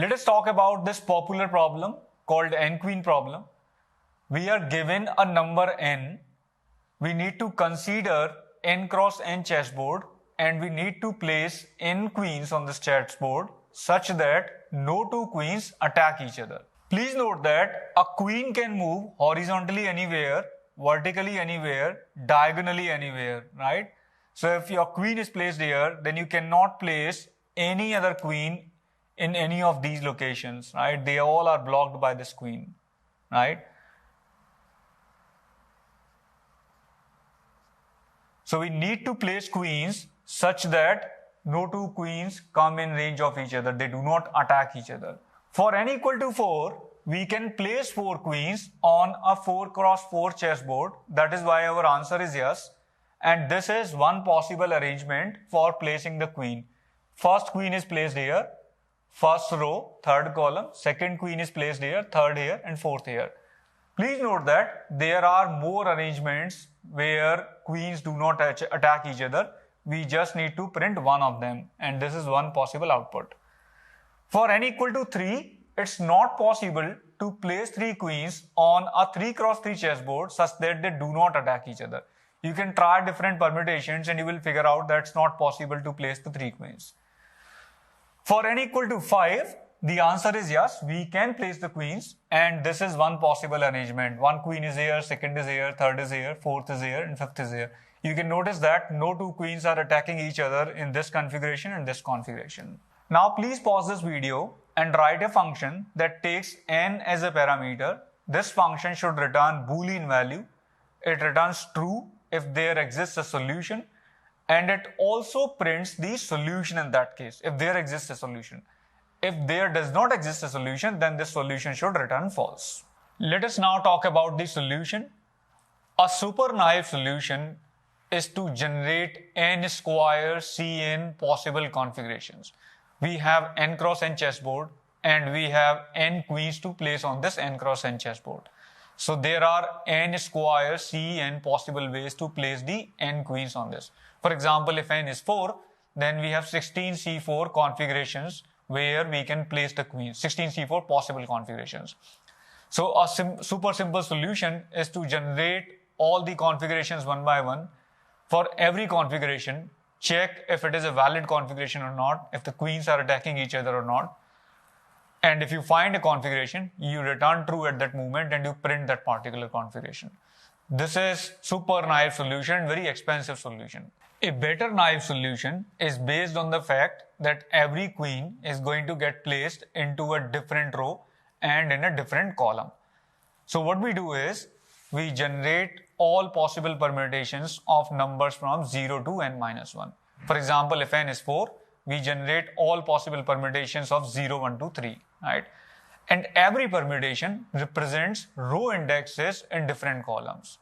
Let us talk about this popular problem called n-queen problem. We are given a number n. We need to consider n cross n chessboard and we need to place n queens on this chessboard such that no two queens attack each other. Please note that a queen can move horizontally anywhere, vertically anywhere, diagonally anywhere, right? So if your queen is placed here, then you cannot place any other queen in any of these locations, right? They all are blocked by this queen, right? So we need to place queens such that no two queens come in range of each other. They do not attack each other. For n equal to 4, we can place 4 queens on a 4 cross 4 chessboard. That is why our answer is yes. And this is one possible arrangement for placing the queen. First queen is placed here, first row, third column. Second queen is placed here, third here, and fourth here. Please note that there are more arrangements where queens do not attack each other. We just need to print one of them, and this is one possible output. For n equal to 3, it's not possible to place 3 queens on a 3 cross 3 chessboard such that they do not attack each other. You can try different permutations and you will figure out that it's not possible to place the 3 queens. For n equal to 5, the answer is yes, we can place the queens, and this is one possible arrangement. One queen is here, second is here, third is here, fourth is here, and fifth is here. You can notice that no two queens are attacking each other in this configuration and this configuration. Now please pause this video and write a function that takes n as a parameter. This function should return Boolean value. It returns true if there exists a solution, and it also prints the solution in that case, if there exists a solution. If there does not exist a solution, then this solution should return false. Let us now talk about the solution. A super naive solution is to generate n square Cn possible configurations. We have n cross n chessboard and we have n queens to place on this n cross n chessboard. So there are n square Cn possible ways to place the n queens on this. For example, if n is 4, then we have 16 C4 configurations where we can place the queens, 16 C4 possible configurations. So a super simple solution is to generate all the configurations one by one. For every configuration, check if it is a valid configuration or not, if the queens are attacking each other or not. And if you find a configuration, you return true at that moment and you print that particular configuration. This is super naive solution, very expensive solution. A better naive solution is based on the fact that every queen is going to get placed into a different row and in a different column. So what we do is we generate all possible permutations of numbers from 0 to n minus 1. For example, if n is 4, we generate all possible permutations of 0, 1, 2, 3, right? And every permutation represents row indexes in different columns.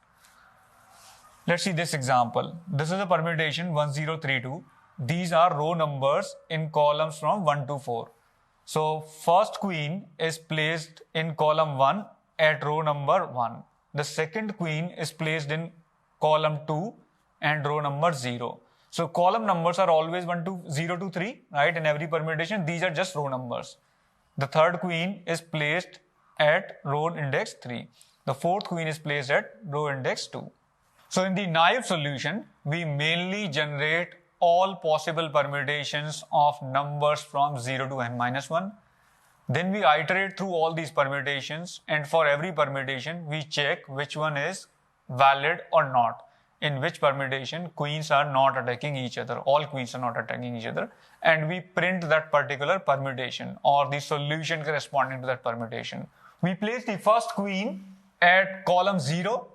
Let's see this example. This is a permutation 1032. These are row numbers in columns from 1 to 4. So first queen is placed in column 1 at row number 1. The second queen is placed in column 2 and row number 0. So column numbers are always 0 to 3, right? In every permutation, these are just row numbers. The third queen is placed at row index 3. The fourth queen is placed at row index 2. So in the naive solution, we mainly generate all possible permutations of numbers from 0 to n minus 1. Then we iterate through all these permutations, and for every permutation, we check which one is valid or not. In which permutation, queens are not attacking each other. All queens are not attacking each other. And we print that particular permutation or the solution corresponding to that permutation. We place the first queen at column 0,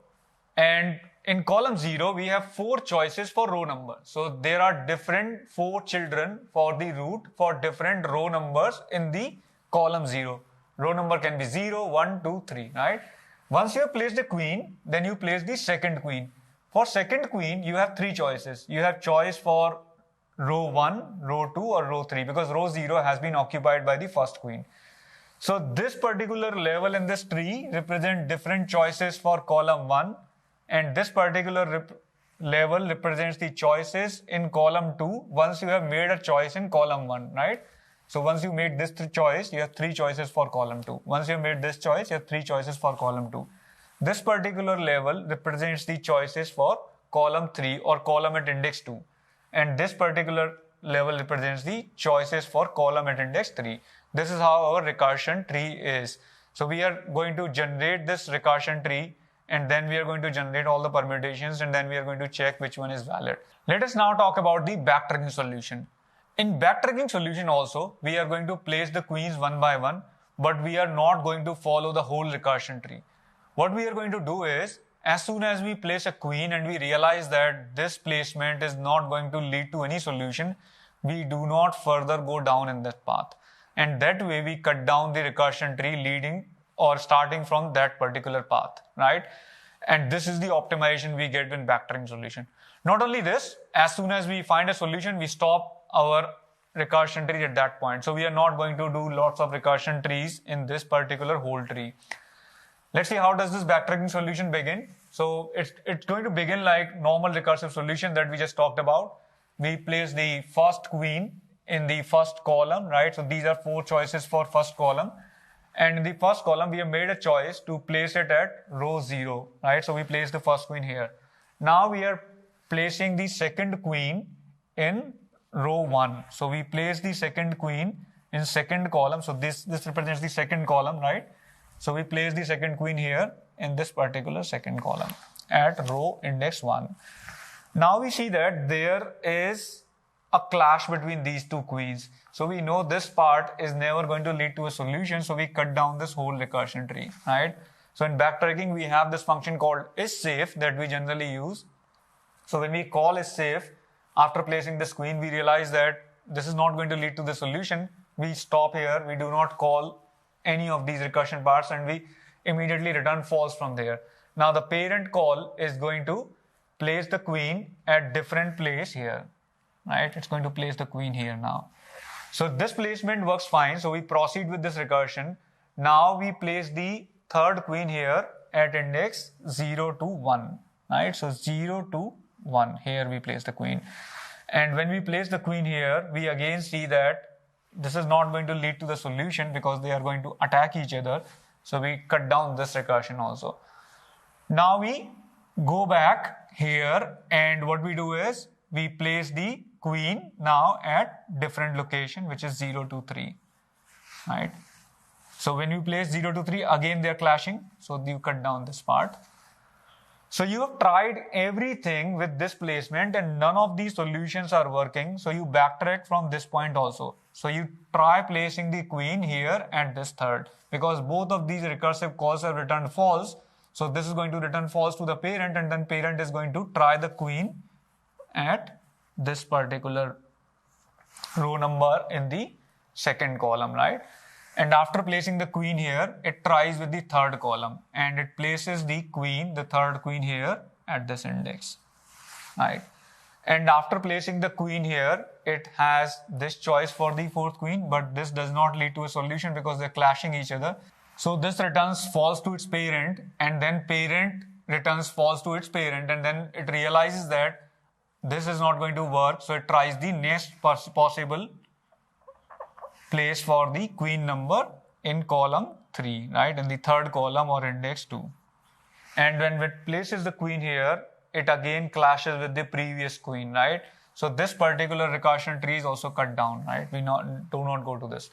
and in column 0, we have 4 choices for row number. So there are different 4 children for the root for different row numbers in the column 0. Row number can be 0, 1, 2, 3, right? Once you have placed a queen, then you place the second queen. For second queen, you have 3 choices. You have choice for row 1, row 2 or row 3 because row 0 has been occupied by the first queen. So this particular level in this tree represents different choices for column 1, and this particular level represents the choices in column 2 once you have made a choice in column 1, right? So once you made this choice, you have 3 choices for column 2. Once you made this choice, you have 3 choices for column 2. This particular level represents the choices for column 3 or column at index 2. And this particular level represents the choices for column at index 3. This is how our recursion tree is. So we are going to generate this recursion tree, and then we are going to generate all the permutations, and then we are going to check which one is valid. Let us now talk about the backtracking solution. In backtracking solution also, we are going to place the queens one by one, but we are not going to follow the whole recursion tree. What we are going to do is, as soon as we place a queen and we realize that this placement is not going to lead to any solution, we do not further go down in that path. And that way we cut down the recursion tree leading or starting from that particular path, right? And this is the optimization we get in backtracking solution. Not only this, as soon as we find a solution, we stop our recursion tree at that point. So we are not going to do lots of recursion trees in this particular whole tree. Let's see how does this backtracking solution begin. So it's going to begin like normal recursive solution that we just talked about. We place the first queen in the first column, right? So these are 4 choices for first column. And in the first column, we have made a choice to place it at row 0, right? So we place the first queen here. Now we are placing the second queen in row 1. So we place the second queen in second column. So this represents the second column, right? So we place the second queen here in this particular second column at row index 1. Now we see that there is a clash between these 2 queens. So we know this part is never going to lead to a solution. So we cut down this whole recursion tree, right? So in backtracking, we have this function called isSafe that we generally use. So when we call isSafe, after placing this queen, we realize that this is not going to lead to the solution. We stop here. We do not call any of these recursion parts, and we immediately return false from there. Now the parent call is going to place the queen at different place here, right? It's going to place the queen here now. So this placement works fine. So we proceed with this recursion. Now we place the third queen here at index 0 to 1, right? So 0 to 1, here we place the queen. And when we place the queen here, we again see that this is not going to lead to the solution because they are going to attack each other. So we cut down this recursion also. Now we go back here, and what we do is we place the queen now at different location, which is 0 to 3, right? So when you place 0 to 3, again they are clashing. So you cut down this part. So you have tried everything with this placement and none of these solutions are working. So you backtrack from this point also. So you try placing the queen here at this third, because both of these recursive calls have returned false. So this is going to return false to the parent, and then parent is going to try the queen at this particular row number in the second column, right? And after placing the queen here, it tries with the third column and it places the queen, the third queen here at this index, right? And after placing the queen here, it has this choice for the fourth queen, but this does not lead to a solution because they're clashing each other. So this returns false to its parent, and then parent returns false to its parent, and then it realizes that this is not going to work. So it tries the next possible place for the queen number in column 3, right? In the third column or index 2. And when it places the queen here, it again clashes with the previous queen, right? So this particular recursion tree is also cut down, right? We do not go to this.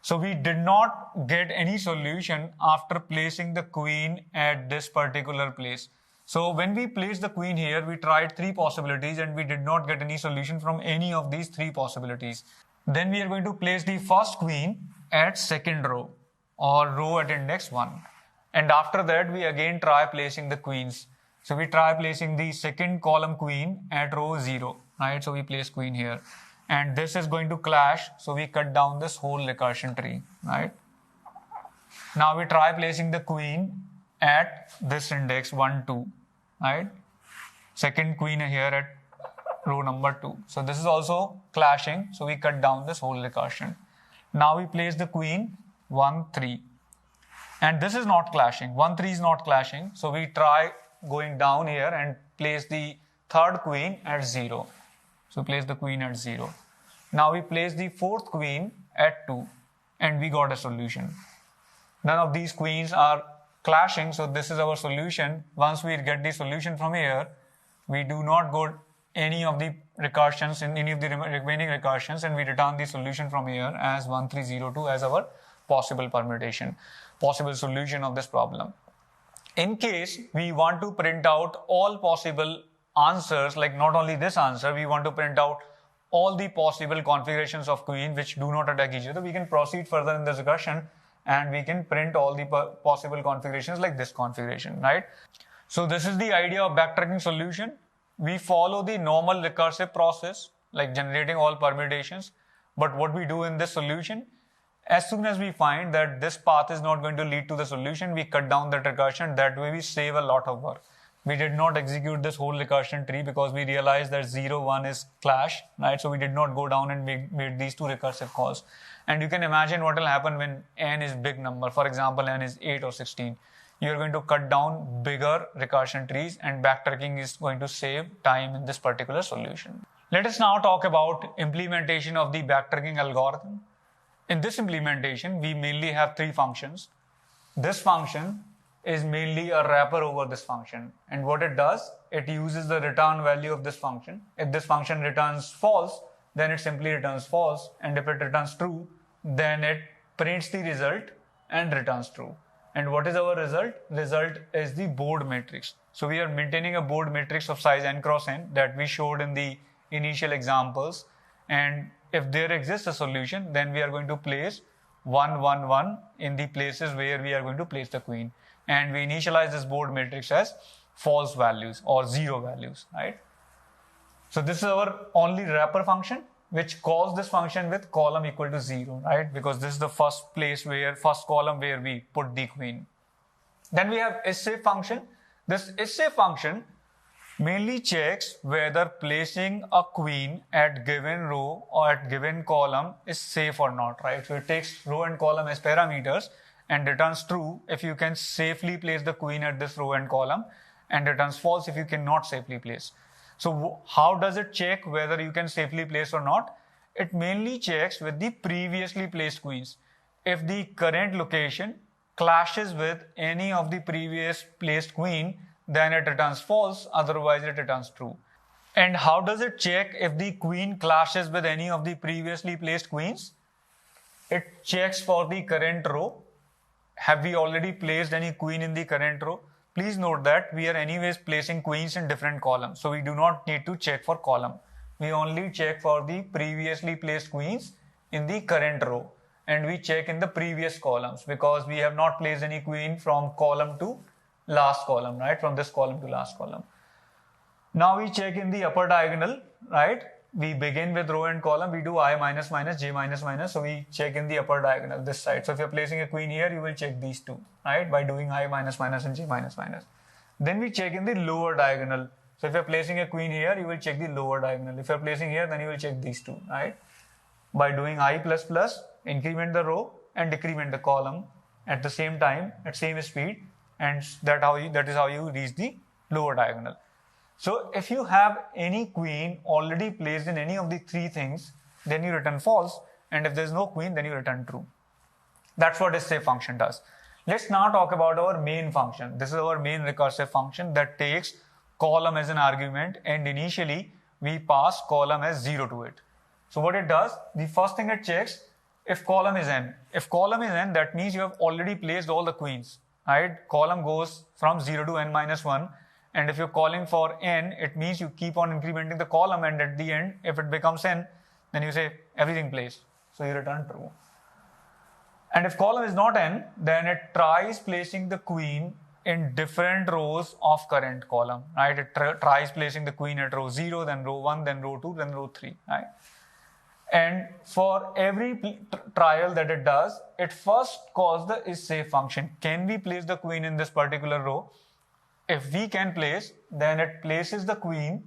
So we did not get any solution after placing the queen at this particular place. So when we placed the queen here, we tried 3 possibilities and we did not get any solution from any of these 3 possibilities. Then we are going to place the first queen at second row or row at index 1. And after that, we again try placing the queens. So we try placing the second column queen at row 0, right? So we place queen here. And this is going to clash, so we cut down this whole recursion tree, right? Now we try placing the queen at this index 1, 2, right? Second queen here at row number 2. So this is also clashing, so we cut down this whole recursion. Now we place the queen 1, 3. And this is not clashing. 1, 3 is not clashing, so we try going down here and place the third queen at 0. So place the queen at 0. Now we place the fourth queen at 2, and we got a solution. None of these queens are clashing, so this is our solution. Once we get the solution from here, we do not go any of the recursions in any of the remaining recursions, and we return the solution from here as 1302 as our possible permutation, possible solution of this problem. In case we want to print out all possible answers, like not only this answer, we want to print out all the possible configurations of queen which do not attack each other, we can proceed further in this recursion and we can print all the possible configurations like this configuration, right? So this is the idea of backtracking solution. We follow the normal recursive process like generating all permutations, but what we do in this solution, as soon as we find that this path is not going to lead to the solution, we cut down that recursion. That way we save a lot of work. We did not execute this whole recursion tree because we realized that 0, 1 is clash, right? So we did not go down and made these two recursive calls. And you can imagine what will happen when n is big number. For example, n is 8 or 16. You're going to cut down bigger recursion trees, and backtracking is going to save time in this particular solution. Let us now talk about implementation of the backtracking algorithm. In this implementation, we mainly have 3 functions. This function is mainly a wrapper over this function. And what it does, it uses the return value of this function. If this function returns false, then it simply returns false. And if it returns true, then it prints the result and returns true. And what is our result? Result is the board matrix. So we are maintaining a board matrix of size n cross n that we showed in the initial examples. And if there exists a solution, then we are going to place 1, 1, 1 in the places where we are going to place the queen. And we initialize this board matrix as false values or 0 values, right? So this is our only wrapper function, which calls this function with column equal to 0, right? Because this is the first column where we put the queen. Then we have isSafe function. This isSafe function mainly checks whether placing a queen at given row or at given column is safe or not, right? So it takes row and column as parameters and returns true if you can safely place the queen at this row and column, and returns false if you cannot safely place. So how does it check whether you can safely place or not? It mainly checks with the previously placed queens. If the current location clashes with any of the previous placed queen, then it returns false, otherwise it returns true. And how does it check if the queen clashes with any of the previously placed queens? It checks for the current row. Have we already placed any queen in the current row? Please note that we are anyways placing queens in different columns, so we do not need to check for column. We only check for the previously placed queens in the current row, and we check in the previous columns because we have not placed any queen from column to last column, right? From this column to last column. Now we check in the upper diagonal, right? We begin with row and column, we do I minus minus, j minus minus, so we check in the upper diagonal, this side. So if you're placing a queen here, you will check these two, right? By doing I minus minus and j minus minus. Then we check in the lower diagonal. So if you're placing a queen here, you will check the lower diagonal. If you're placing here, then you will check these two, right? By doing I plus plus, increment the row and decrement the column at the same time, at same speed, and that is how you reach the lower diagonal. So if you have any queen already placed in any of the 3 things, then you return false, and if there is no queen, then you return true. That's what isSafe function does. Let's now talk about our main function. This is our main recursive function that takes column as an argument, and initially we pass column as 0 to it. So what it does, the first thing it checks if column is n. If column is n, that means you have already placed all the queens, right? Column goes from 0 to n minus 1. And if you're calling for n, it means you keep on incrementing the column, and at the end, if it becomes n, then you say everything placed. So you return true. And if column is not n, then it tries placing the queen in different rows of current column, right? It tries placing the queen at row 0, then row 1, then row 2, then row 3, right? And for every trial that it does, it first calls the isSafe function. Can we place the queen in this particular row? If we can place, then it places the queen,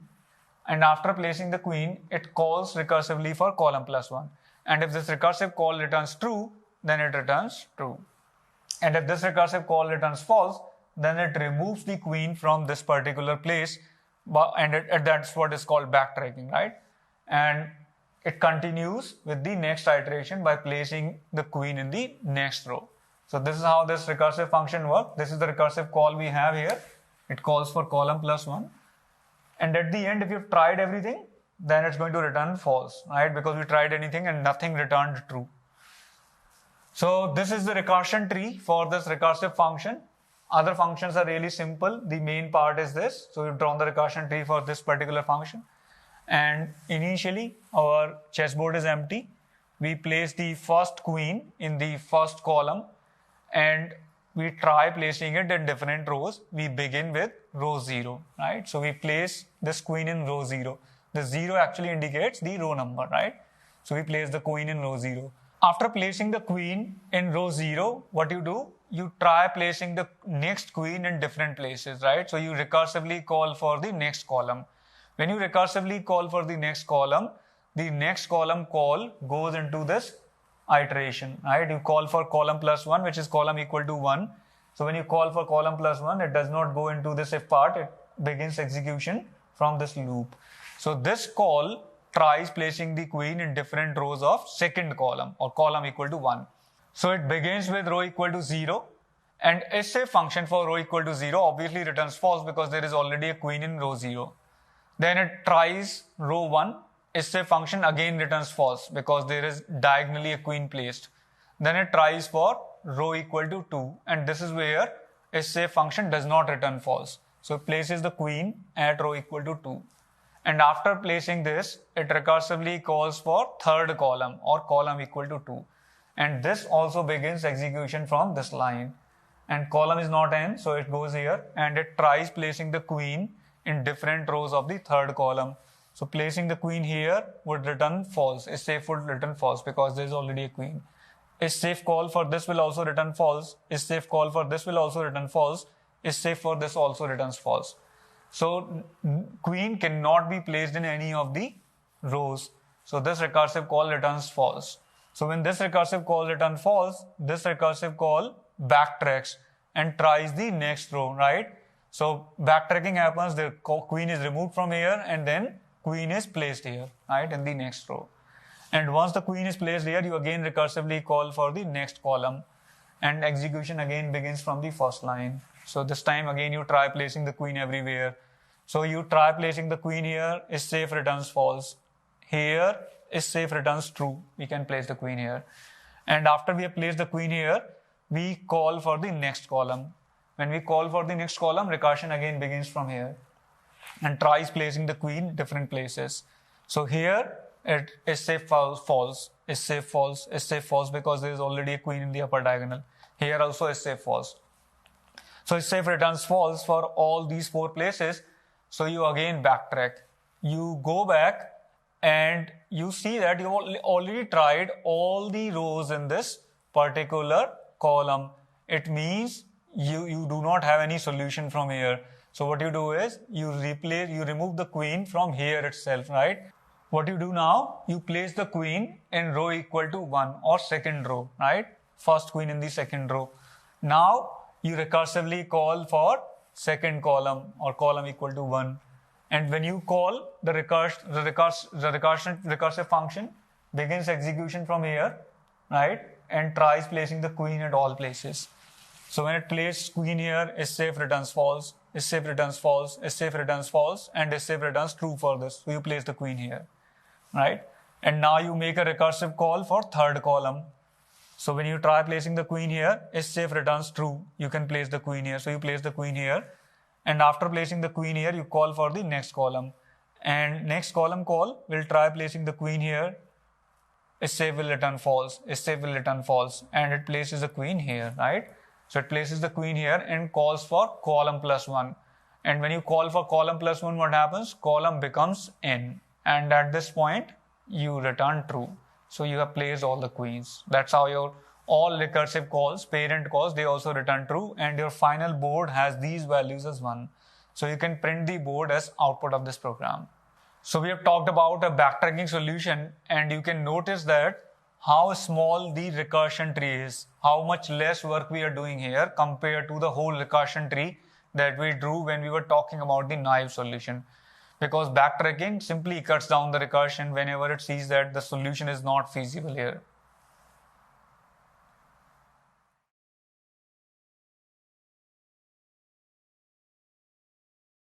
and after placing the queen, it calls recursively for column plus 1. And if this recursive call returns true, then it returns true. And if this recursive call returns false, then it removes the queen from this particular place, and that's what is called backtracking, right? And it continues with the next iteration by placing the queen in the next row. So this is how this recursive function works. This is the recursive call we have here. It calls for column plus 1. And at the end, if you've tried everything, then it's going to return false, right? Because we tried anything and nothing returned true. So this is the recursion tree for this recursive function. Other functions are really simple. The main part is this. So we've drawn the recursion tree for this particular function. And initially, our chessboard is empty. We place the first queen in the first column and we try placing it in different rows. We begin with row 0, right? So we place this queen in row 0. The 0 actually indicates the row number, right? So we place the queen in row 0. After placing the queen in row 0, what you do? You try placing the next queen in different places, right? So you recursively call for the next column. When you recursively call for the next column call goes into this iteration, right? You call for column plus 1, which is column equal to 1. So when you call for column plus 1, it does not go into this if part, it begins execution from this loop. So this call tries placing the queen in different rows of second column or column equal to 1. So it begins with row equal to 0 and save function for row equal to 0 obviously returns false because there is already a queen in row 0. Then it tries row 1, save function again returns false because there is diagonally a queen placed. Then it tries for row equal to 2 and this is where save function does not return false. So it places the queen at row equal to 2. And after placing this, it recursively calls for third column or column equal to 2. And this also begins execution from this line. And column is not n, so it goes here and it tries placing the queen in different rows of the third column. So placing the queen here would return false. Save would return false because there is already a queen. Save call for this will also return false. Save call for this will also return false. Save for this also returns false. So queen cannot be placed in any of the rows. So this recursive call returns false. So when this recursive call returns false, this recursive call backtracks and tries the next row, right? So backtracking happens, the queen is removed from here and then queen is placed here, right, in the next row. And once the queen is placed here, you again recursively call for the next column and execution again begins from the first line. So this time again you try placing the queen everywhere. So you try placing the queen here, save returns false. Here save returns true. We can place the queen here. And after we have placed the queen here, we call for the next column. When we call for the next column, recursion again begins from here and tries placing the queen different places. So here it is save false, is save false, is save false because there is already a queen in the upper diagonal. Here also is save false. So save returns false for all these 4 places. So you again backtrack. You go back and you see that you already tried all the rows in this particular column. It means you do not have any solution from here. So what you do is you remove the queen from here itself, right? What you do now, you place the queen in row equal to 1 or second row, right? First queen in the second row. Now you recursively call for second column or column equal to 1. And when you call, the recursive function begins execution from here, right? And tries placing the queen at all places. So when it places queen here, save returns false, save returns false, save returns false, and save returns true for this. So you place the queen here, right? And now you make a recursive call for third column. So when you try placing the queen here, save returns true. You can place the queen here. So you place the queen here. And after placing the queen here, you call for the next column. And next column call will try placing the queen here. Save will return false. Save will return false. And it places the queen here, right? So it places the queen here and calls for column plus 1. And when you call for column plus 1, what happens? Column becomes n. And at this point, you return true. So you have placed all the queens. That's how your all recursive calls, parent calls, they also return true. And your final board has these values as 1. So you can print the board as output of this program. So we have talked about a backtracking solution, and you can notice that how small the recursion tree is, how much less work we are doing here compared to the whole recursion tree that we drew when we were talking about the naive solution. because backtracking simply cuts down the recursion whenever it sees that the solution is not feasible here.